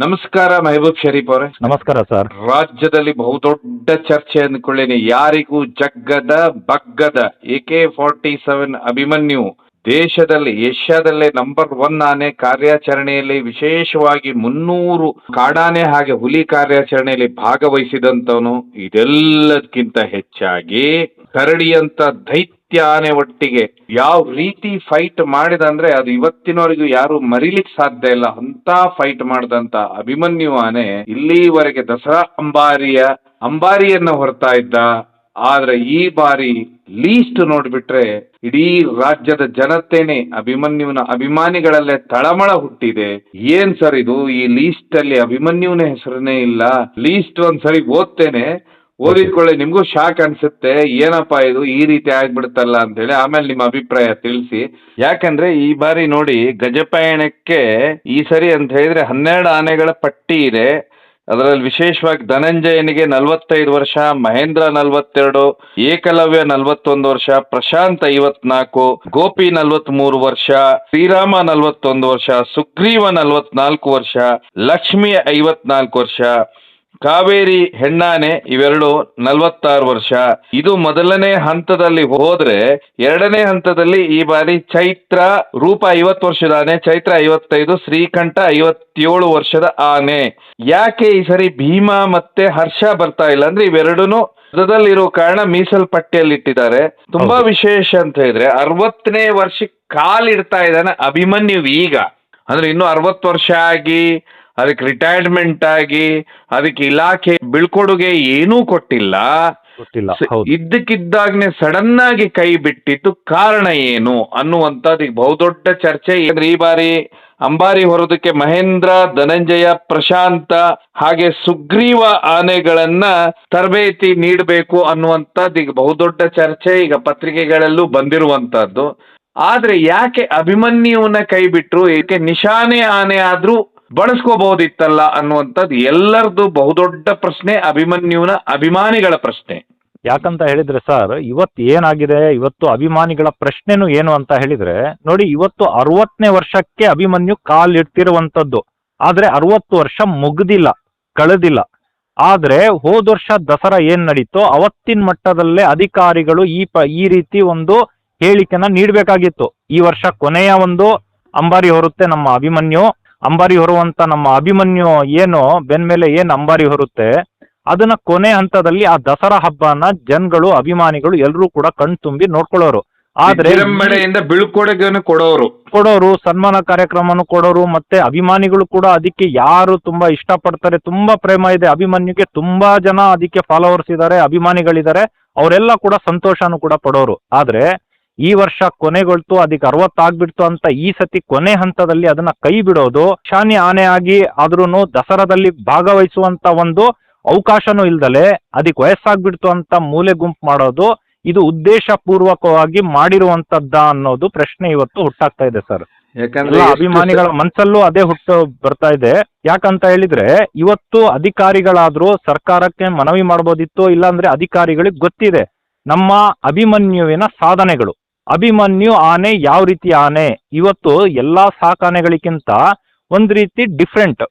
ನಮಸ್ಕಾರ ಮೆಹಬೂಬ್ ಶರೀಫ್ ಅವರೇ. ನಮಸ್ಕಾರ ಸರ್. ರಾಜ್ಯದಲ್ಲಿ ಬಹುದೊಡ್ಡ ಚರ್ಚೆ ಅಂದ್ಕೊಳ್ಳೇನಿ. ಯಾರಿಗೂ ಜಗ್ಗದ ಬಗ್ಗದ AK-47 ಅಭಿಮನ್ಯು ದೇಶದಲ್ಲಿ ಏಷ್ಯಾದಲ್ಲೇ ನಂಬರ್ 1 ಆನೆ ಕಾರ್ಯಾಚರಣೆಯಲ್ಲಿ ವಿಶೇಷವಾಗಿ 300 ಕಾಡಾನೆ ಹಾಗೆ ಹುಲಿ ಕಾರ್ಯಾಚರಣೆಯಲ್ಲಿ ಭಾಗವಹಿಸಿದಂತವನು. ಇದೆಲ್ಲದಕ್ಕಿಂತ ಹೆಚ್ಚಾಗಿ ಕರಡಿಯಂತ ದೈತ್ಯ ಆನೆ ಒಟ್ಟಿಗೆ ಯಾವ ರೀತಿ ಫೈಟ್ ಮಾಡಿದಂದ್ರೆ ಅದು ಇವತ್ತಿನವರೆಗೂ ಯಾರು ಮರಿಲಿಕ್ಕೆ ಸಾಧ್ಯ ಇಲ್ಲ. ಅಂತ ಫೈಟ್ ಮಾಡಿದಂತ ಅಭಿಮನ್ಯು ಆನೆ ಇಲ್ಲಿವರೆಗೆ ದಸರಾ ಅಂಬಾರಿಯನ್ನ ಹೊರತಾ ಇದ್ದ. ಆದ್ರೆ ಈ ಬಾರಿ ಲೀಸ್ಟ್ ನೋಡ್ಬಿಟ್ರೆ ಇಡೀ ರಾಜ್ಯದ ಜನತೆನೆ ಅಭಿಮನ್ಯುವಿನ ಅಭಿಮಾನಿಗಳಲ್ಲೇ ತಳಮಳ ಹುಟ್ಟಿದೆ. ಏನ್ ಸರ್ ಇದು? ಈ ಲೀಸ್ಟ್ ಅಲ್ಲಿ ಅಭಿಮನ್ಯುವಿನ ಹೆಸರನ್ನೇ ಇಲ್ಲ. ಲೀಸ್ಟ್ ಒಂದ್ಸರಿ ಓದ್ತೇನೆ, ಓದಿದ್ಕೊಳ್ಳಿ, ನಿಮ್ಗೂ ಶಾಕ್ ಅನ್ಸುತ್ತೆ. ಏನಪ್ಪಾ ಇದು ಈ ರೀತಿ ಆಗ್ಬಿಡುತ್ತಲ್ಲ ಅಂತ ಹೇಳಿ. ಆಮೇಲೆ ನಿಮ್ಮ ಅಭಿಪ್ರಾಯ ತಿಳಿಸಿ. ಯಾಕಂದ್ರೆ ಈ ಬಾರಿ ನೋಡಿ, ಗಜಪಯಣಕ್ಕೆ ಈ ಸರಿ ಅಂತ ಹೇಳಿದ್ರೆ 12 ಆನೆಗಳ ಪಟ್ಟಿ ಇದೆ. ಅದರಲ್ಲಿ ವಿಶೇಷವಾಗಿ ಧನಂಜಯನಿಗೆ 45 ವರ್ಷ, ಮಹೇಂದ್ರ 42, ಏಕಲವ್ಯ 41 ವರ್ಷ, ಪ್ರಶಾಂತ್ 54, ಗೋಪಿ 43 ವರ್ಷ, ಶ್ರೀರಾಮ 41 ವರ್ಷ, ಸುಗ್ರೀವ 44 ವರ್ಷ, ಲಕ್ಷ್ಮಿ 54 ವರ್ಷ, ಕಾವೇರಿ ಹೆಣ್ಣಾನೆ ಇವೆರಡು 46 ವರ್ಷ. ಇದು ಮೊದಲನೇ ಹಂತದಲ್ಲಿ ಹೋದ್ರೆ, ಎರಡನೇ ಹಂತದಲ್ಲಿ ಈ ಬಾರಿ ಚೈತ್ರ ರೂಪ 50 ವರ್ಷದ ಆನೆ, ಚೈತ್ರ 55, ಶ್ರೀಕಂಠ 57 ವರ್ಷದ ಆನೆ. ಯಾಕೆ ಈ ಸರಿ ಭೀಮಾ ಮತ್ತೆ ಹರ್ಷ ಬರ್ತಾ ಇಲ್ಲ ಅಂದ್ರೆ ಇವೆರಡೂನು ಪದದಲ್ಲಿರೋ ಕಾರಣ ಮೀಸಲ್ಪಟ್ಟಿಯಲ್ಲಿ ಇಟ್ಟಿದ್ದಾರೆ. ತುಂಬಾ ವಿಶೇಷ ಅಂತ ಹೇಳಿದ್ರೆ 60ನೇ ವರ್ಷಕ್ಕೆ ಕಾಲಿಡ್ತಾ ಇದ್ದಾನೆ ಅಭಿಮನ್ಯು. ಈಗ ಅಂದ್ರೆ ಇನ್ನು 60 ವರ್ಷ ಆಗಿ ಅದಕ್ಕೆ ರಿಟೈರ್ಮೆಂಟ್ ಆಗಿ ಅದಕ್ಕೆ ಇಲಾಖೆ ಬೀಳ್ಕೊಡುಗೆ ಏನೂ ಕೊಟ್ಟಿಲ್ಲ. ಇದ್ದಕ್ಕಿದ್ದಾಗನೆ ಸಡನ್ ಆಗಿ ಕೈ ಬಿಟ್ಟಿದ್ದು ಕಾರಣ ಏನು ಅನ್ನುವಂಥದ್ದು ಈಗ ಬಹುದೊಡ್ಡ ಚರ್ಚೆ. ಈ ಬಾರಿ ಅಂಬಾರಿ ಹೊರೋದಕ್ಕೆ ಮಹೇಂದ್ರ, ಧನಂಜಯ, ಪ್ರಶಾಂತ ಹಾಗೆ ಸುಗ್ರೀವ ಆನೆಗಳನ್ನ ತರಬೇತಿ ನೀಡಬೇಕು ಅನ್ನುವಂಥದ್ದು ಈಗ ಬಹುದೊಡ್ಡ ಚರ್ಚೆ, ಈಗ ಪತ್ರಿಕೆಗಳಲ್ಲೂ ಬಂದಿರುವಂತಹದ್ದು. ಆದ್ರೆ ಯಾಕೆ ಅಭಿಮನ್ಯುವನ್ನ ಕೈ ಬಿಟ್ರು? ಏಕೆ ನಿಶಾನೆ ಆನೆ ಆದ್ರೂ ಬಳಸ್ಕೋಬಹುದಿತ್ತಲ್ಲ ಅನ್ನುವಂಥದ್ದು ಎಲ್ಲರದು ಬಹುದೊಡ್ಡ ಪ್ರಶ್ನೆ, ಅಭಿಮನ್ಯುವಿನ ಅಭಿಮಾನಿಗಳ ಪ್ರಶ್ನೆ. ಯಾಕಂತ ಹೇಳಿದ್ರೆ ಸರ್, ಇವತ್ತು ಏನಾಗಿದೆ, ಇವತ್ತು ಅಭಿಮಾನಿಗಳ ಪ್ರಶ್ನೆನೂ ಏನು ಅಂತ ಹೇಳಿದ್ರೆ ನೋಡಿ, ಇವತ್ತು 60ನೇ ವರ್ಷಕ್ಕೆ ಅಭಿಮನ್ಯು ಕಾಲಿಡ್ತಿರುವಂತದ್ದು. ಆದ್ರೆ 60 ವರ್ಷ ಮುಗ್ದಿಲ್ಲ, ಕಳೆದಿಲ್ಲ. ಆದ್ರೆ ಹೋದ ವರ್ಷ ದಸರಾ ಏನ್ ನಡೀತೋ ಅವತ್ತಿನ ಮಟ್ಟದಲ್ಲೇ ಅಧಿಕಾರಿಗಳು ಈ ರೀತಿ ಒಂದು ಹೇಳಿಕೆನ ನೀಡಬೇಕಾಗಿತ್ತು. ಈ ವರ್ಷ ಕೊನೆಯ ಒಂದು ಅಂಬಾರಿ ಹೊರುತ್ತೆ ನಮ್ಮ ಅಭಿಮನ್ಯು. ಅಂಬಾರಿ ಹೊರುವಂತ ನಮ್ಮ ಅಭಿಮನ್ಯು ಏನು ಬೆನ್ಮೇಲೆ ಏನ್ ಅಂಬಾರಿ ಹೊರುತ್ತೆ, ಅದನ್ನ ಕೊನೆ ಹಂತದಲ್ಲಿ ಆ ದಸರಾ ಹಬ್ಬನ ಜನಗಳು, ಅಭಿಮಾನಿಗಳು ಎಲ್ಲರೂ ಕೂಡ ಕಣ್ತುಂಬಿ ನೋಡ್ಕೊಳ್ಳೋರು. ಆದ್ರೆ ಬೀಳ್ಕೊಡುಗೆಯನ್ನು ಕೊಡೋರು, ಸನ್ಮಾನ ಕಾರ್ಯಕ್ರಮನು ಕೊಡೋರು, ಮತ್ತೆ ಅಭಿಮಾನಿಗಳು ಕೂಡ ಅದಕ್ಕೆ ಯಾರು ತುಂಬಾ ಇಷ್ಟಪಡ್ತಾರೆ, ತುಂಬಾ ಪ್ರೇಮ ಇದೆ ಅಭಿಮನ್ಯುಗೆ, ತುಂಬಾ ಜನ ಅದಕ್ಕೆ ಫಾಲೋವರ್ಸ್ ಇದ್ದಾರೆ, ಅಭಿಮಾನಿಗಳಿದ್ದಾರೆ, ಅವರೆಲ್ಲ ಕೂಡ ಸಂತೋಷನೂ ಕೂಡ ಪಡೋರು. ಆದ್ರೆ ಈ ವರ್ಷ ಕೊನೆಗೊಳ್ತು, ಅದಕ್ಕೆ 60 ಆಗ್ಬಿಡ್ತು ಅಂತ ಈ ಸತಿ ಕೊನೆ ಹಂತದಲ್ಲಿ ಅದನ್ನ ಕೈ ಬಿಡೋದು, ಶಾನಿ ಆನೆ ಆಗಿ ಆದ್ರೂನು ದಸರಾದಲ್ಲಿ ಭಾಗವಹಿಸುವಂತ ಒಂದು ಅವಕಾಶನೂ ಇಲ್ದಲೆ ಅದಕ್ಕೆ ವಯಸ್ಸಾಗ್ಬಿಡ್ತು ಅಂತ ಮೂಲೆ ಗುಂಪು ಮಾಡೋದು, ಇದು ಉದ್ದೇಶ ಪೂರ್ವಕವಾಗಿ ಮಾಡಿರುವಂತದ್ದ ಅನ್ನೋದು ಪ್ರಶ್ನೆ ಇವತ್ತು ಹುಟ್ಟಾಗ್ತಾ ಇದೆ ಸರ್. ಯಾಕಂದ್ರೆ ಅಭಿಮಾನಿಗಳ ಮನಸ್ಸಲ್ಲೂ ಅದೇ ಬರ್ತಾ ಇದೆ. ಯಾಕಂತ ಹೇಳಿದ್ರೆ ಇವತ್ತು ಅಧಿಕಾರಿಗಳಾದ್ರೂ ಸರ್ಕಾರಕ್ಕೆ ಮನವಿ ಮಾಡಬಹುದಿತ್ತು, ಇಲ್ಲಾಂದ್ರೆ ಅಧಿಕಾರಿಗಳಿಗೆ ಗೊತ್ತಿದೆ ನಮ್ಮ ಅಭಿಮನ್ಯುವಿನ ಸಾಧನೆಗಳು. ಅಭಿಮನ್ಯು ಆನೆ ಯಾವ ರೀತಿ ಆನೆ, ಇವತ್ತು ಎಲ್ಲಾ ಸಾಕಾನೆಗಳಿಗಿಂತ ಒಂದ್ ರೀತಿ ಡಿಫ್ರೆಂಟ್.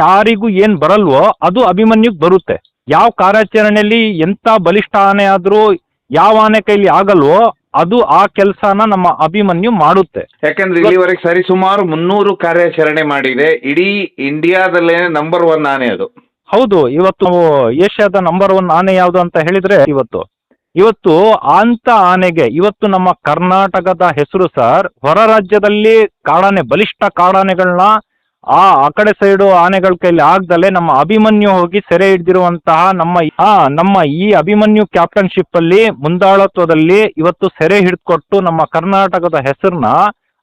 ಯಾರಿಗೂ ಏನ್ ಬರಲ್ವೋ ಅದು ಅಭಿಮನ್ಯುಗ್ ಬರುತ್ತೆ. ಯಾವ ಕಾರ್ಯಾಚರಣೆಯಲ್ಲಿ ಎಂತ ಬಲಿಷ್ಠ ಆನೆ ಆದ್ರೂ ಯಾವ ಆನೆ ಕೈಲಿ ಆಗಲ್ವೋ ಅದು ಆ ಕೆಲಸನ ನಮ್ಮ ಅಭಿಮನ್ಯು ಮಾಡುತ್ತೆ. ಯಾಕಂದ್ರೆ ಇಲ್ಲಿವರೆಗೆ ಸರಿ ಸುಮಾರು 300 ಕಾರ್ಯಾಚರಣೆ ಮಾಡಿದೆ. ಇಡೀ ಇಂಡಿಯಾದಲ್ಲೇ ನಂಬರ್ 1 ಆನೆ ಅದು. ಹೌದು, ಇವತ್ತು ಏಷ್ಯಾದ ನಂಬರ್ 1 ಆನೆ ಯಾವುದು ಅಂತ ಹೇಳಿದ್ರೆ ಇವತ್ತು ಅಂತ ಆನೆಗೆ ಇವತ್ತು ನಮ್ಮ ಕರ್ನಾಟಕದ ಹೆಸರು ಸರ್. ಹೊರ ರಾಜ್ಯದಲ್ಲಿ ಕಾಡಾನೆ, ಬಲಿಷ್ಠ ಕಾಡಾನೆಗಳನ್ನ ಆ ಕಡೆ ಸೈಡು ಆನೆಗಳ ಕೈಲಿ ಆಗ್ದಲೆ ನಮ್ಮ ಅಭಿಮನ್ಯು ಹೋಗಿ ಸೆರೆ ಹಿಡಿದಿರುವಂತಹ ನಮ್ಮ ಈ ಅಭಿಮನ್ಯು ಕ್ಯಾಪ್ಟನ್ಶಿಪ್ ಅಲ್ಲಿ ಮುಂದಾಳತ್ವದಲ್ಲಿ ಇವತ್ತು ಸೆರೆ ಹಿಡಿದುಕೊಟ್ಟು ನಮ್ಮ ಕರ್ನಾಟಕದ ಹೆಸರನ್ನ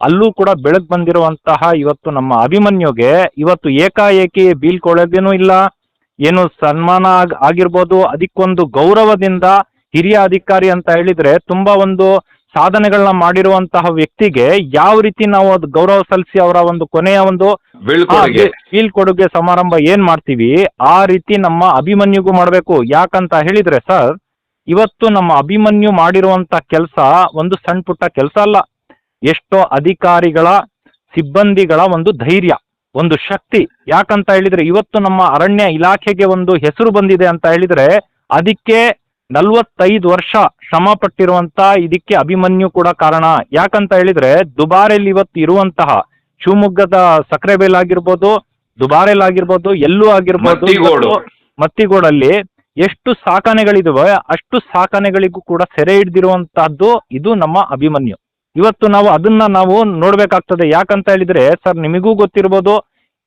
ಅಲ್ಲೂ ಕೂಡ ಬೆಳಗ್ ಬಂದಿರುವಂತಹ ಇವತ್ತು ನಮ್ಮ ಅಭಿಮನ್ಯುಗೆ ಇವತ್ತು ಏಕಾಏಕಿ ಬೀಳ್ಕೊಳೋದೇನೂ ಇಲ್ಲ, ಏನು ಸನ್ಮಾನ ಆಗಿರ್ಬೋದು, ಅದಕ್ಕೊಂದು ಗೌರವದಿಂದ ಹಿರಿಯ ಅಧಿಕಾರಿ ಅಂತ ಹೇಳಿದ್ರೆ ತುಂಬಾ ಒಂದು ಸಾಧನೆಗಳನ್ನ ಮಾಡಿರುವಂತಹ ವ್ಯಕ್ತಿಗೆ ಯಾವ ರೀತಿ ನಾವು ಅದು ಗೌರವ ಸಲ್ಲಿಸಿ ಅವರ ಒಂದು ಕೊನೆಯ ಒಂದು ಬೀಳ್ಕೊಡುಗೆ ಸಮಾರಂಭ ಏನ್ ಮಾಡ್ತೀವಿ ಆ ರೀತಿ ನಮ್ಮ ಅಭಿಮನ್ಯುಗೂ ಮಾಡಬೇಕು. ಯಾಕಂತ ಹೇಳಿದ್ರೆ ಸರ್, ಇವತ್ತು ನಮ್ಮ ಅಭಿಮನ್ಯು ಮಾಡಿರುವಂತ ಕೆಲಸ ಒಂದು ಸಣ್ಣ ಪುಟ್ಟ ಕೆಲಸ ಅಲ್ಲ. ಎಷ್ಟೋ ಅಧಿಕಾರಿಗಳ, ಸಿಬ್ಬಂದಿಗಳ ಒಂದು ಧೈರ್ಯ, ಒಂದು ಶಕ್ತಿ. ಯಾಕಂತ ಹೇಳಿದ್ರೆ ಇವತ್ತು ನಮ್ಮ ಅರಣ್ಯ ಇಲಾಖೆಗೆ ಒಂದು ಹೆಸರು ಬಂದಿದೆ ಅಂತ ಹೇಳಿದ್ರೆ ಅದಕ್ಕೆ 45 ವರ್ಷ ಶ್ರಮ ಪಟ್ಟಿರುವಂತ ಇದಕ್ಕೆ ಅಭಿಮನ್ಯು ಕೂಡ ಕಾರಣ. ಯಾಕಂತ ಹೇಳಿದ್ರೆ ದುಬಾರೆಯಲ್ಲಿ ಇವತ್ತು ಇರುವಂತಹ ಶಿವಮೊಗ್ಗದ ಸಕ್ಕರೆಬೇಲ್ ಆಗಿರ್ಬೋದು, ದುಬಾರೆಲ್ ಆಗಿರ್ಬೋದು, ಎಲ್ಲೂ ಆಗಿರ್ಬೋದು, ಮತ್ತಿಗೋಡು. ಮತ್ತಿಗೋಡಲ್ಲಿ ಎಷ್ಟು ಸಾಕಣೆಗಳಿದಾವೆ ಅಷ್ಟು ಸಾಕಣೆಗಳಿಗೂ ಕೂಡ ಸೆರೆ ಹಿಡ್ದಿರುವಂತಹದ್ದು ಇದು ನಮ್ಮ ಅಭಿಮನ್ಯು. ಇವತ್ತು ಅದನ್ನ ನಾವು ನೋಡ್ಬೇಕಾಗ್ತದೆ. ಯಾಕಂತ ಹೇಳಿದ್ರೆ ಸರ್ ನಿಮಗೂ ಗೊತ್ತಿರ್ಬೋದು,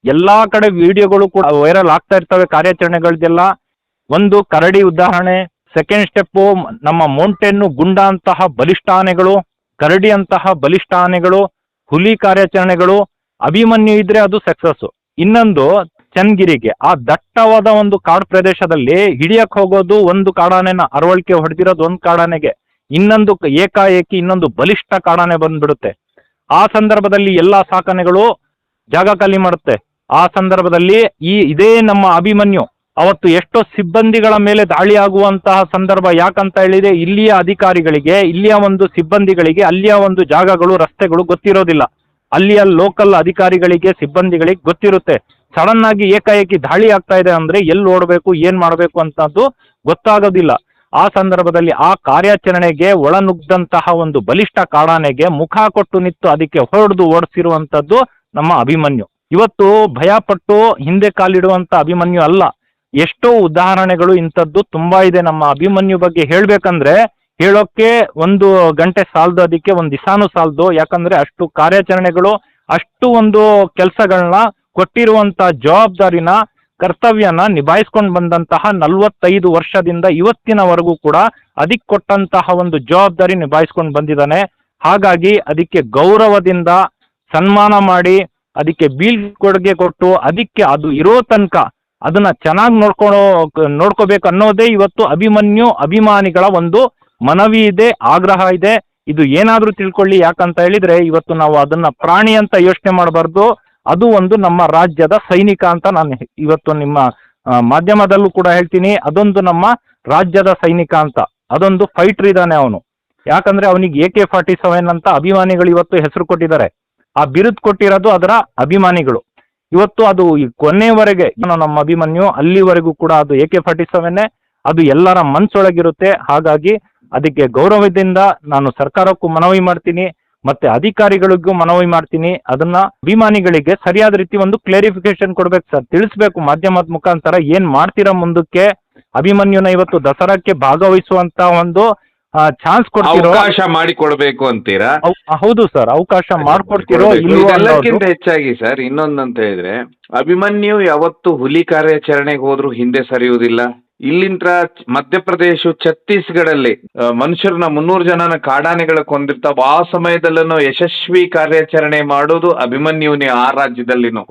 ಎಲ್ಲಾ ಕಡೆ ವಿಡಿಯೋಗಳು ಕೂಡ ವೈರಲ್ ಆಗ್ತಾ ಇರ್ತವೆ ಕಾರ್ಯಾಚರಣೆಗಳದೆಲ್ಲ. ಒಂದು ಕರಡಿ ಉದಾಹರಣೆ, ಸೆಕೆಂಡ್ ಸ್ಟೆಪ್ ನಮ್ಮ ಮೌಂಟೇನ್ ಗುಂಡ ಅಂತಹ ಬಲಿಷ್ಠ ಆನೆಗಳು, ಕರಡಿ ಅಂತಹ ಬಲಿಷ್ಠ ಆನೆಗಳು, ಹುಲಿ ಕಾರ್ಯಾಚರಣೆಗಳು. ಅಭಿಮನ್ಯು ಇದ್ರೆ ಅದು ಸಕ್ಸಸ್. ಇನ್ನೊಂದು ಚನ್ನಗಿರಿಗೆ ಆ ದಟ್ಟವಾದ ಒಂದು ಕಾಡು ಪ್ರದೇಶದಲ್ಲಿ ಹಿಡಿಯಕ್ ಹೋಗೋದು, ಒಂದು ಕಾಡಾನೆನ ಅರವಳಿಕೆ ಹೊಡೆದಿರೋದು ಒಂದು ಕಾಡಾನೆಗೆ, ಇನ್ನೊಂದು ಏಕಾಏಕಿ ಇನ್ನೊಂದು ಬಲಿಷ್ಠ ಕಾಡಾನೆ ಬಂದ್ಬಿಡುತ್ತೆ. ಆ ಸಂದರ್ಭದಲ್ಲಿ ಎಲ್ಲಾ ಸಾಕಣೆಗಳು ಜಾಗ ಖಾಲಿ ಮಾಡುತ್ತೆ. ಆ ಸಂದರ್ಭದಲ್ಲಿ ಇದೇ ನಮ್ಮ ಅಭಿಮನ್ಯು ಅವತ್ತು ಎಷ್ಟೋ ಸಿಬ್ಬಂದಿಗಳ ಮೇಲೆ ದಾಳಿ ಆಗುವಂತಹ ಸಂದರ್ಭ. ಯಾಕಂತ ಹೇಳಿದ್ರೆ ಇಲ್ಲಿಯ ಅಧಿಕಾರಿಗಳಿಗೆ, ಇಲ್ಲಿಯ ಒಂದು ಸಿಬ್ಬಂದಿಗಳಿಗೆ ಅಲ್ಲಿಯ ಒಂದು ಜಾಗಗಳು, ರಸ್ತೆಗಳು ಗೊತ್ತಿರೋದಿಲ್ಲ. ಅಲ್ಲಿಯ ಲೋಕಲ್ ಅಧಿಕಾರಿಗಳಿಗೆ, ಸಿಬ್ಬಂದಿಗಳಿಗೆ ಗೊತ್ತಿರುತ್ತೆ. ಸಡನ್ ಆಗಿ ಏಕಾಏಕಿ ದಾಳಿ ಆಗ್ತಾ ಇದೆ ಅಂದ್ರೆ ಎಲ್ಲಿ ಓಡಬೇಕು, ಏನ್ ಮಾಡಬೇಕು ಅಂತದ್ದು ಗೊತ್ತಾಗೋದಿಲ್ಲ. ಆ ಸಂದರ್ಭದಲ್ಲಿ ಆ ಕಾರ್ಯಾಚರಣೆಗೆ ಒಳನುಗ್ದಂತಹ ಒಂದು ಬಲಿಷ್ಠ ಕಾಡಾನೆಗೆ ಮುಖ ಕೊಟ್ಟು ನಿಂತು ಅದಕ್ಕೆ ಹೊಡೆದು ಓಡಿಸಿರುವಂತದ್ದು ನಮ್ಮ ಅಭಿಮನ್ಯು. ಇವತ್ತು ಭಯಪಟ್ಟು ಹಿಂದೆ ಕಾಲಿಡುವಂತ ಅಭಿಮನ್ಯು ಅಲ್ಲ. ಎಷ್ಟೋ ಉದಾಹರಣೆಗಳು ಇಂಥದ್ದು ತುಂಬಾ ಇದೆ. ನಮ್ಮ ಅಭಿಮನ್ಯು ಬಗ್ಗೆ ಹೇಳ್ಬೇಕಂದ್ರೆ ಹೇಳೋಕೆ 1 ಗಂಟೆ ಸಾಲದು, ಅದಕ್ಕೆ ಒಂದು ದಿವಸನೂ ಸಾಲದು. ಯಾಕಂದ್ರೆ ಅಷ್ಟು ಕಾರ್ಯಾಚರಣೆಗಳು, ಅಷ್ಟು ಒಂದು ಕೆಲಸಗಳನ್ನ ಕೊಟ್ಟಿರುವಂತ ಜವಾಬ್ದಾರಿನ, ಕರ್ತವ್ಯನ ನಿಭಾಯಿಸ್ಕೊಂಡು ಬಂದಂತಹ 45 ವರ್ಷದಿಂದ ಇವತ್ತಿನವರೆಗೂ ಕೂಡ ಅದಕ್ಕೆ ಕೊಟ್ಟಂತಹ ಒಂದು ಜವಾಬ್ದಾರಿ ನಿಭಾಯಿಸ್ಕೊಂಡು ಬಂದಿದ್ದಾನೆ. ಹಾಗಾಗಿ ಅದಕ್ಕೆ ಗೌರವದಿಂದ ಸನ್ಮಾನ ಮಾಡಿ, ಅದಕ್ಕೆ ಬೀಳ್ಕೊಡುಗೆ ಕೊಟ್ಟು, ಅದಕ್ಕೆ ಅದು ಇರೋ ತನಕ ಅದನ್ನ ಚೆನ್ನಾಗಿ ನೋಡ್ಕೋಬೇಕು ಅನ್ನೋದೇ ಇವತ್ತು ಅಭಿಮನ್ಯು ಅಭಿಮಾನಿಗಳ ಒಂದು ಮನವಿ ಇದೆ, ಆಗ್ರಹ ಇದೆ. ಇದು ಏನಾದ್ರೂ ತಿಳ್ಕೊಳ್ಳಿ. ಯಾಕಂತ ಹೇಳಿದ್ರೆ ಇವತ್ತು ನಾವು ಅದನ್ನ ಪ್ರಾಣಿ ಅಂತ ಯೋಚನೆ ಮಾಡಬಾರ್ದು. ಅದು ಒಂದು ನಮ್ಮ ರಾಜ್ಯದ ಸೈನಿಕ ಅಂತ ನಾನು ಇವತ್ತು ನಿಮ್ಮ ಮಾಧ್ಯಮದಲ್ಲೂ ಕೂಡ ಹೇಳ್ತೀನಿ. ಅದೊಂದು ನಮ್ಮ ರಾಜ್ಯದ ಸೈನಿಕ ಅಂತ, ಅದೊಂದು ಫೈಟರ್ ಇದ್ದಾನೆ ಅವನು. ಯಾಕಂದ್ರೆ ಅವನಿಗೆ AK-47 ಅಂತ ಅಭಿಮಾನಿಗಳು ಇವತ್ತು ಹೆಸರು ಕೊಟ್ಟಿದ್ದಾರೆ. ಆ ಬಿರುದು ಕೊಟ್ಟಿರೋದು ಅದರ ಅಭಿಮಾನಿಗಳು. ಇವತ್ತು ಅದು ಕೊನೆಯವರೆಗೆ ನಮ್ಮ ಅಭಿಮನ್ಯು ಅಲ್ಲಿವರೆಗೂ ಕೂಡ ಅದು AK-47 ಅದು ಎಲ್ಲರ ಮನಸ್ಸೊಳಗಿರುತ್ತೆ. ಹಾಗಾಗಿ ಅದಕ್ಕೆ ಗೌರವದಿಂದ ನಾನು ಸರ್ಕಾರಕ್ಕೂ ಮನವಿ ಮಾಡ್ತೀನಿ, ಮತ್ತೆ ಅಧಿಕಾರಿಗಳಿಗೂ ಮನವಿ ಮಾಡ್ತೀನಿ. ಅದನ್ನ ಅಭಿಮಾನಿಗಳಿಗೆ ಸರಿಯಾದ ರೀತಿ ಒಂದು ಕ್ಲಾರಿಫಿಕೇಶನ್ ಕೊಡ್ಬೇಕು ಸರ್, ತಿಳಿಸ್ಬೇಕು ಮಾಧ್ಯಮದ ಮುಖಾಂತರ. ಏನ್ ಮಾಡ್ತೀರಾ ಮುಂದಕ್ಕೆ? ಅಭಿಮನ್ಯುನ ಇವತ್ತು ದಸರಾಕ್ಕೆ ಭಾಗವಹಿಸುವಂತ ಒಂದು ಚಾನ್ಸ್ ಕೊಡ್ತಿರೋ, ಅವಕಾಶ ಮಾಡಿಕೊಡ್ಬೇಕು ಅಂತೀರಾ? ಹೌದು ಸರ್, ಅವಕಾಶ ಮಾಡ್ಕೊಡ್ತಿರೋ ಇಲ್ವೋ ಎಲ್ಲಕ್ಕಿಂತ ಹೆಚ್ಚಾಗಿ ಸರ್ ಇನ್ನೊಂದಂತ ಹೇಳಿದ್ರೆ, ಅಭಿಮನ್ಯು ಯಾವತ್ತು ಹುಲಿ ಕಾರ್ಯಾಚರಣೆಗೆ ಹೋದ್ರು ಹಿಂದೆ ಸರಿಯುವುದಿಲ್ಲ. ಇಲ್ಲಿಂದ ಮಧ್ಯಪ್ರದೇಶ, ಛತ್ತೀಸ್ಗಢಲ್ಲಿ ಮನುಷ್ಯರನ್ನ 300 ಜನನ ಕಾಡಾನೆಗಳ ಕೊಂದಿರ್ತಾವ. ಆ ಸಮಯದಲ್ಲೂ ಯಶಸ್ವಿ ಕಾರ್ಯಾಚರಣೆ ಮಾಡೋದು ಅಭಿಮನ್ಯುನೇ ಆ ರಾಜ್ಯದಲ್ಲಿನೂ.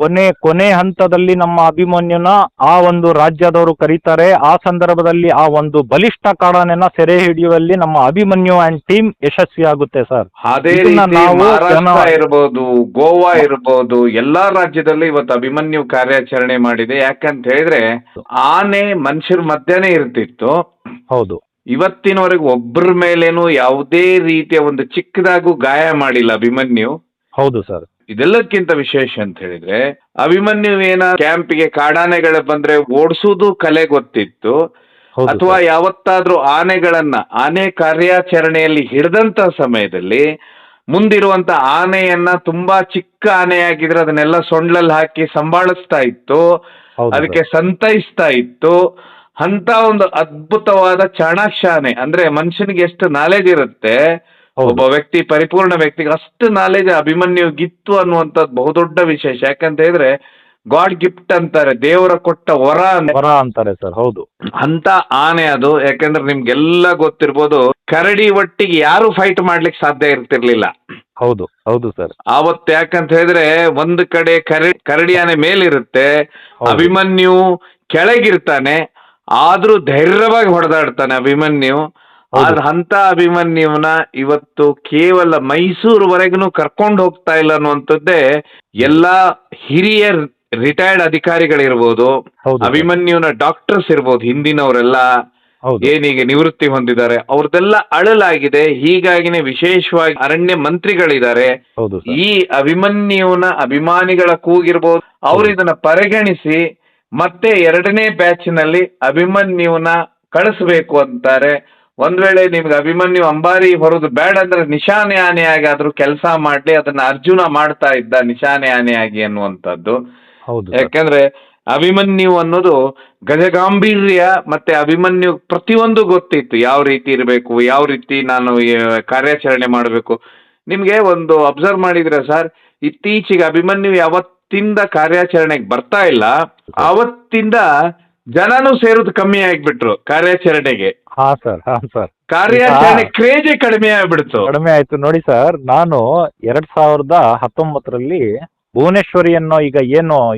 ಕೊನೆ ಹಂತದಲ್ಲಿ ನಮ್ಮ ಅಭಿಮನ್ಯುನ ಆ ಒಂದು ರಾಜ್ಯದವರು ಕರೀತಾರೆ. ಆ ಸಂದರ್ಭದಲ್ಲಿ ಆ ಒಂದು ಬಲಿಷ್ಠ ಕಾಡಾನೆನ ಸೆರೆ ಹಿಡಿಯುವಲ್ಲಿ ನಮ್ಮ ಅಭಿಮನ್ಯು ಅಂಡ್ ಟೀಮ್ ಯಶಸ್ವಿ ಆಗುತ್ತೆ ಸರ್. ಅದೇ ರೀತಿ ಮಹಾರಾಷ್ಟ್ರ ಇರ್ಬೋದು, ಗೋವಾ ಇರ್ಬೋದು, ಎಲ್ಲಾ ರಾಜ್ಯದಲ್ಲೂ ಇವತ್ತು ಅಭಿಮನ್ಯು ಕಾರ್ಯಾಚರಣೆ ಮಾಡಿದೆ. ಯಾಕಂತ ಹೇಳಿದ್ರೆ ಆನೆ ಮನುಷ್ಯರ ಮಧ್ಯನೇ ಇರ್ತಿತ್ತು. ಹೌದು, ಇವತ್ತಿನವರೆಗೂ ಒಬ್ಬರ ಮೇಲೇನು ಯಾವುದೇ ರೀತಿಯ ಒಂದು ಚಿಕ್ಕದಾಗೂ ಗಾಯ ಮಾಡಿಲ್ಲ ಅಭಿಮನ್ಯು. ಹೌದು ಸರ್. ಇದೆಲ್ಲಕ್ಕಿಂತ ವಿಶೇಷ ಅಂತ ಹೇಳಿದ್ರೆ, ಅಭಿಮನ್ಯು ಕ್ಯಾಂಪಿಗೆ ಕಾಡಾನೆಗಳ ಬಂದ್ರೆ ಓಡಿಸುವುದು ಕಲೆ ಗೊತ್ತಿತ್ತು, ಅಥವಾ ಯಾವತ್ತಾದ್ರೂ ಆನೆ ಕಾರ್ಯಾಚರಣೆಯಲ್ಲಿ ಹಿಡಿದಂತ ಸಮಯದಲ್ಲಿ ಮುಂದಿರುವಂತ ಆನೆಯನ್ನ ತುಂಬಾ ಚಿಕ್ಕ ಆನೆಯಾಗಿದ್ರೆ ಅದನ್ನೆಲ್ಲ ಸೊಂಡ್ಲಲ್ಲಿ ಹಾಕಿ ಸಂಭಾಳಿಸ್ತಾ ಇತ್ತು, ಅದಕ್ಕೆ ಸಂತೈಸ್ತಾ ಇತ್ತು. ಅಂತ ಒಂದು ಅದ್ಭುತವಾದ ಚಾಣಾಕ್ಷ ಆನೆ. ಅಂದ್ರೆ ಮನುಷ್ಯನಿಗೆ ಎಷ್ಟು ನಾಲೆಜ್ ಇರುತ್ತೆ, ಒಬ್ಬ ವ್ಯಕ್ತಿ, ಪರಿಪೂರ್ಣ ವ್ಯಕ್ತಿಗೆ ಅಷ್ಟು ನಾಲೆಜ್ ಅಭಿಮನ್ಯುಗಿತ್ತು ಅನ್ನುವಂಥದ್ದು ಬಹುದೊಡ್ಡ ವಿಶೇಷ. ಯಾಕಂತ ಹೇಳಿದ್ರೆ ಗಾಡ್ ಗಿಫ್ಟ್ ಅಂತಾರೆ, ದೇವರ ಕೊಟ್ಟ ವರ ಅಂತಾರೆ ಸರ್. ಹೌದು, ಅಂತ ಆನೆ ಅದು. ಯಾಕಂದ್ರೆ ನಿಮ್ಗೆಲ್ಲ ಗೊತ್ತಿರ್ಬೋದು, ಕರಡಿ ಒಟ್ಟಿಗೆ ಯಾರು ಫೈಟ್ ಮಾಡ್ಲಿಕ್ಕೆ ಸಾಧ್ಯ ಇರ್ತಿರ್ಲಿಲ್ಲ. ಹೌದು ಹೌದು ಸರ್. ಆವತ್ತು ಯಾಕಂತ ಹೇಳಿದ್ರೆ ಒಂದು ಕಡೆ ಕರಡಿ ಆನೆ ಮೇಲಿರುತ್ತೆ, ಅಭಿಮನ್ಯು ಕೆಳಗಿರ್ತಾನೆ, ಆದ್ರೂ ಧೈರ್ಯವಾಗಿ ಹೊಡೆದಾಡ್ತಾನೆ ಅಭಿಮನ್ಯು. ಅಂತ ಅಭಿಮನ್ಯುವನ ಇವತ್ತು ಕೇವಲ ಮೈಸೂರುವರೆಗೂ ಕರ್ಕೊಂಡು ಹೋಗ್ತಾ ಇಲ್ಲ ಅನ್ನುವಂಥದ್ದೇ ಎಲ್ಲಾ ಹಿರಿಯ ರಿಟೈರ್ಡ್ ಅಧಿಕಾರಿಗಳಿರ್ಬೋದು, ಅಭಿಮನ್ಯುನ ಡಾಕ್ಟರ್ಸ್ ಇರ್ಬೋದು, ಹಿಂದಿನವರೆಲ್ಲ ಹೌದು. ಏನೀಗ ನಿವೃತ್ತಿ ಹೊಂದಿದ್ದಾರೆ ಅವ್ರದ್ದೆಲ್ಲ ಅಳಲಾಗಿದೆ. ಹೀಗಾಗಿನೇ ವಿಶೇಷವಾಗಿ ಅರಣ್ಯ ಮಂತ್ರಿಗಳಿದ್ದಾರೆ. ಹೌದು ಸರ್. ಈ ಅಭಿಮನ್ಯುವಿನ ಅಭಿಮಾನಿಗಳ ಕೂಗಿರ್ಬೋದು, ಅವರು ಇದನ್ನ ಪರಿಗಣಿಸಿ ಮತ್ತೆ 2ನೇ ಬ್ಯಾಚ್ ನಲ್ಲಿ ಅಭಿಮನ್ಯುವನ್ನ ಕಳಿಸ್ಬೇಕು ಅಂತಾರೆ. ಒಂದ್ ವೇಳೆ ನಿಮ್ಗೆ ಅಭಿಮನ್ಯು ಅಂಬಾರಿ ಹೊರದು ಬೇಡ ಅಂದ್ರೆ ನಿಶಾನೆ ಆನೆಯಾಗಿ ಆದ್ರೂ ಕೆಲಸ ಮಾಡ್ಲಿ, ಅದನ್ನ ಅರ್ಜುನ ಮಾಡ್ತಾ ಇದ್ದ ನಿಶಾನೆ ಆನೆಯಾಗಿ ಅನ್ನುವಂಥದ್ದು. ಹೌದು ಸರ್. ಯಾಕಂದ್ರೆ ಅಭಿಮನ್ಯು ಅನ್ನೋದು ಗಜಗಾಂಭೀರ್ಯ, ಮತ್ತೆ ಅಭಿಮನ್ಯು ಪ್ರತಿಯೊಂದು ಗೊತ್ತಿತ್ತು, ಯಾವ ರೀತಿ ಇರಬೇಕು, ಯಾವ ರೀತಿ ನಾನು ಕಾರ್ಯಾಚರಣೆ ಮಾಡಬೇಕು. ನಿಮ್ಗೆ ಒಂದು ಅಬ್ಸರ್ವ್ ಮಾಡಿದ್ರೆ ಸರ್, ಇತ್ತೀಚೆಗೆ ಅಭಿಮನ್ಯು ಯಾವತ್ತಿಂದ ಕಾರ್ಯಾಚರಣೆಗೆ ಬರ್ತಾ ಇಲ್ಲ, ಅವತ್ತಿಂದ ಜನನೂ ಸೇರೋದು ಕಮ್ಮಿ ಆಗ್ಬಿಟ್ರು ಕಾರ್ಯಾಚರಣೆಗೆ. ಹಾ ಸರ್, ಹಾ ಸರ್. ಕಾರ್ಯಾಚರಣೆ ಕ್ರೇಜೇ ಕಡಿಮೆ ಆಗ್ಬಿಡ್ತು. ಕಡಿಮೆ ಆಯ್ತು ನೋಡಿ ಸರ್. ನಾನು 2019ರಲ್ಲಿ ಭುವನೇಶ್ವರಿ ಅನ್ನೋ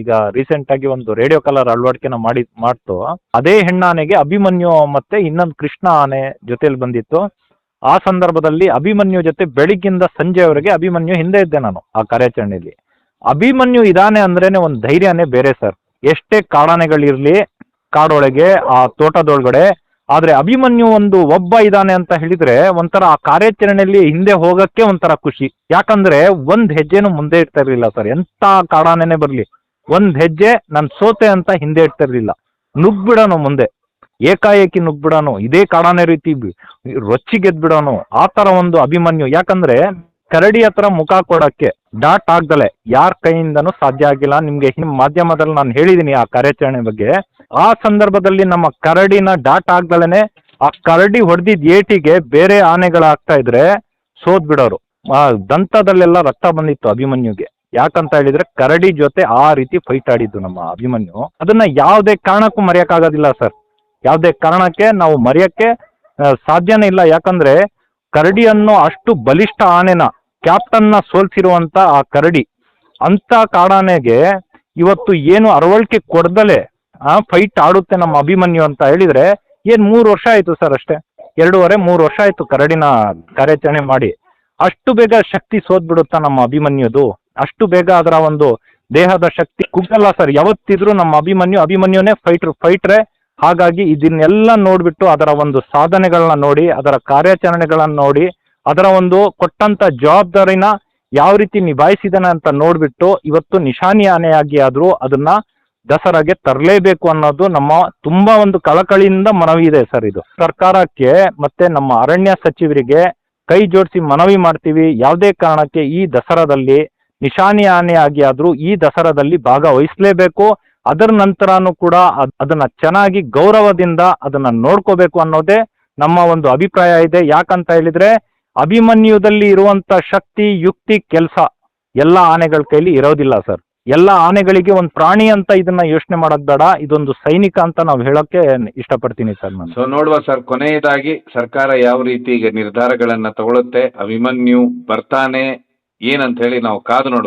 ಈಗ ರೀಸೆಂಟ್ ಆಗಿ ಒಂದು ರೇಡಿಯೋ ಕಲರ್ ಅಳವಡಿಕೆನ ಮಾಡ್ತು. ಅದೇ ಹೆಣ್ಣಾನೆಗೆ ಅಭಿಮನ್ಯು ಮತ್ತೆ ಇನ್ನೊಂದು ಕೃಷ್ಣ ಆನೆ ಜೊತೆಲಿ ಬಂದಿತ್ತು. ಆ ಸಂದರ್ಭದಲ್ಲಿ ಅಭಿಮನ್ಯು ಜೊತೆ ಬೆಳಿಗ್ಗಿಂದ ಸಂಜೆವರೆಗೆ ಅಭಿಮನ್ಯು ಹಿಂದೆ ಇದ್ದೆ ನಾನು ಆ ಕಾರ್ಯಾಚರಣೆಯಲ್ಲಿ. ಅಭಿಮನ್ಯು ಇದಾನೆ ಅಂದ್ರೇನೆ ಒಂದು ಧೈರ್ಯನೇ ಬೇರೆ ಸರ್. ಎಷ್ಟೇ ಕಾಡಾನೆಗಳಿರ್ಲಿ ಕಾಡೊಳಗೆ, ಆ ತೋಟದೊಳಗಡೆ, ಆದ್ರೆ ಅಭಿಮನ್ಯು ಒಬ್ಬ ಇದಾನೆ ಅಂತ ಹೇಳಿದ್ರೆ ಒಂಥರ ಆ ಕಾರ್ಯಾಚರಣೆಯಲ್ಲಿ ಹಿಂದೆ ಹೋಗಕ್ಕೆ ಒಂಥರ ಖುಷಿ. ಯಾಕಂದ್ರೆ ಒಂದ್ ಹೆಜ್ಜೆನು ಮುಂದೆ ಇಡ್ತಾ ಇರ್ಲಿಲ್ಲ ಸರ್. ಎಂತ ಕಾಡಾನೆನೆ ಬರ್ಲಿ, ಒಂದ್ ಹೆಜ್ಜೆ ನಾನ್ ಸೋತೆ ಅಂತ ಹಿಂದೆ ಇಡ್ತಾ ಇರ್ಲಿಲ್ಲ. ನುಗ್ಬಿಡೋನು ಮುಂದೆ, ಏಕಾಏಕಿ ನುಗ್ಬಿಡೋನು, ಇದೇ ಕಾಡಾನೆ ರೀತಿ ರೊಚ್ಚಿಗೆದ್ಬಿಡೋನು. ಆ ತರ ಒಂದು ಅಭಿಮನ್ಯು. ಯಾಕಂದ್ರೆ ಕರಡಿ ಹತ್ರ ಮುಖ ಕೊಡಕ್ಕೆ ಡಾಟ್ ಆಗ್ದಲೆ ಯಾರ ಕೈಯಿಂದನೂ ಸಾಧ್ಯ ಆಗಿಲ್ಲ. ನಿಮ್ಗೆ ಮಾಧ್ಯಮದಲ್ಲಿ ನಾನು ಹೇಳಿದೀನಿ ಆ ಕಾರ್ಯಾಚರಣೆ ಬಗ್ಗೆ. ಆ ಸಂದರ್ಭದಲ್ಲಿ ನಮ್ಮ ಕರಡಿನ ಡಾಟ್ ಆಗ್ದಲೇನೆ ಆ ಕರಡಿ ಹೊಡೆದಿದ್ ಏಟಿಗೆ ಬೇರೆ ಆನೆಗಳಾಗ್ತಾ ಇದ್ರೆ ಸೋತ್ ಬಿಡೋರು. ಆ ದಂತದಲ್ಲೆಲ್ಲ ರಕ್ತ ಬಂದಿತ್ತು ಅಭಿಮನ್ಯುಗೆ. ಯಾಕಂತ ಹೇಳಿದ್ರೆ ಕರಡಿ ಜೊತೆ ಆ ರೀತಿ ಫೈಟ್ ಆಡಿದ್ದು ನಮ್ಮ ಅಭಿಮನ್ಯು. ಅದನ್ನ ಯಾವುದೇ ಕಾರಣಕ್ಕೂ ಮರೆಯಕ್ಕಾಗೋದಿಲ್ಲ ಸರ್. ಯಾವುದೇ ಕಾರಣಕ್ಕೆ ನಾವು ಮರೆಯಕ್ಕೆ ಸಾಧ್ಯನೇ ಇಲ್ಲ. ಯಾಕಂದ್ರೆ ಕರಡಿ ಅನ್ನೋ ಅಷ್ಟು ಬಲಿಷ್ಠ ಆನೆನ, ಕ್ಯಾಪ್ಟನ್ನ ಸೋಲ್ಸಿರುವಂತ ಆ ಕರಡಿ ಅಂತ ಕಾಡಾನೆಗೆ ಇವತ್ತು ಏನು ಅರವಳಿಕೆ ಕೊಡ್ದಲೆ ಫೈಟ್ ಆಡುತ್ತೆ ನಮ್ಮ ಅಭಿಮನ್ಯು ಅಂತ ಹೇಳಿದ್ರೆ ಏನ್ 3 ವರ್ಷ ಆಯ್ತು ಸರ್ ಅಷ್ಟೇ. 2.5-3 ವರ್ಷ ಆಯ್ತು ಕರಡಿನ ಕಾರ್ಯಾಚರಣೆ ಮಾಡಿ. ಅಷ್ಟು ಬೇಗ ಶಕ್ತಿ ಸೋತ್ಬಿಡುತ್ತಾ ನಮ್ಮ ಅಭಿಮನ್ಯುದು? ಅಷ್ಟು ಬೇಗ ಅದರ ಒಂದು ದೇಹದ ಶಕ್ತಿ ಕುಗ್ಗಲ್ಲ ಸರ್. ಯಾವತ್ತಿದ್ರು ನಮ್ಮ ಅಭಿಮನ್ಯುನೇ ಫೈಟ್ರೆ. ಹಾಗಾಗಿ ಇದನ್ನೆಲ್ಲ ನೋಡ್ಬಿಟ್ಟು ಅದರ ಒಂದು ಸಾಧನೆಗಳನ್ನ ನೋಡಿ, ಅದರ ಕಾರ್ಯಾಚರಣೆಗಳನ್ನ ನೋಡಿ, ಅದರ ಒಂದು ಕೊಟ್ಟಂತ ಜವಾಬ್ದಾರಿನ ಯಾವ ರೀತಿ ನಿಭಾಯಿಸಿದಾನೆ ಅಂತ ನೋಡ್ಬಿಟ್ಟು ಇವತ್ತು ನಿಶಾನಿ ಆನೆಯಾಗಿ ಆದ್ರೂ ಅದನ್ನ ದಸರಾಗೆ ತರಲೇಬೇಕು ಅನ್ನೋದು ನಮ್ಮ ತುಂಬಾ ಒಂದು ಕಳಕಳಿಯಿಂದ ಮನವಿ ಇದೆ ಸರ್. ಇದು ಸರ್ಕಾರಕ್ಕೆ ಮತ್ತೆ ನಮ್ಮ ಅರಣ್ಯ ಸಚಿವರಿಗೆ ಕೈ ಜೋಡಿಸಿ ಮನವಿ ಮಾಡ್ತೀವಿ. ಯಾವುದೇ ಕಾರಣಕ್ಕೆ ಈ ದಸರಾದಲ್ಲಿ ನಿಶಾನಿ ಆನೆಯಾಗಿ ಆದ್ರೂ ಈ ದಸರಾದಲ್ಲಿ ಭಾಗವಹಿಸಲೇಬೇಕು. ಅದರ ನಂತರನೂ ಕೂಡ ಅದನ್ನ ಚೆನ್ನಾಗಿ ಗೌರವದಿಂದ ಅದನ್ನ ನೋಡ್ಕೋಬೇಕು ಅನ್ನೋದೇ ನಮ್ಮ ಒಂದು ಅಭಿಪ್ರಾಯ ಇದೆ. ಯಾಕಂತ ಹೇಳಿದ್ರೆ ಅಭಿಮನ್ಯುದಲ್ಲಿ ಇರುವಂತ ಶಕ್ತಿ, ಯುಕ್ತಿ, ಕೆಲಸ ಎಲ್ಲ ಆನೆಗಳ ಕೈಲಿ ಇರೋದಿಲ್ಲ ಸರ್. ಎಲ್ಲ ಆನೆಗಳಿಗೆ ಒಂದು ಪ್ರಾಣಿ ಅಂತ ಇದನ್ನ ಯೋಚನೆ ಮಾಡೋದ್ ಬೇಡ, ಇದೊಂದು ಸೈನಿಕ ಅಂತ ನಾವು ಹೇಳೋಕೆ ಇಷ್ಟಪಡ್ತೀನಿ ಸರ್ ನಾನು. ಸೊ ನೋಡುವ ಸರ್, ಕೊನೆಯದಾಗಿ ಸರ್ಕಾರ ಯಾವ ರೀತಿ ಈಗ ನಿರ್ಧಾರಗಳನ್ನ ತಗೊಳುತ್ತೆ, ಅಭಿಮನ್ಯು ಬರ್ತಾನೆ ಏನಂತ ಹೇಳಿ ನಾವು ಕಾದು ನೋಡುವ.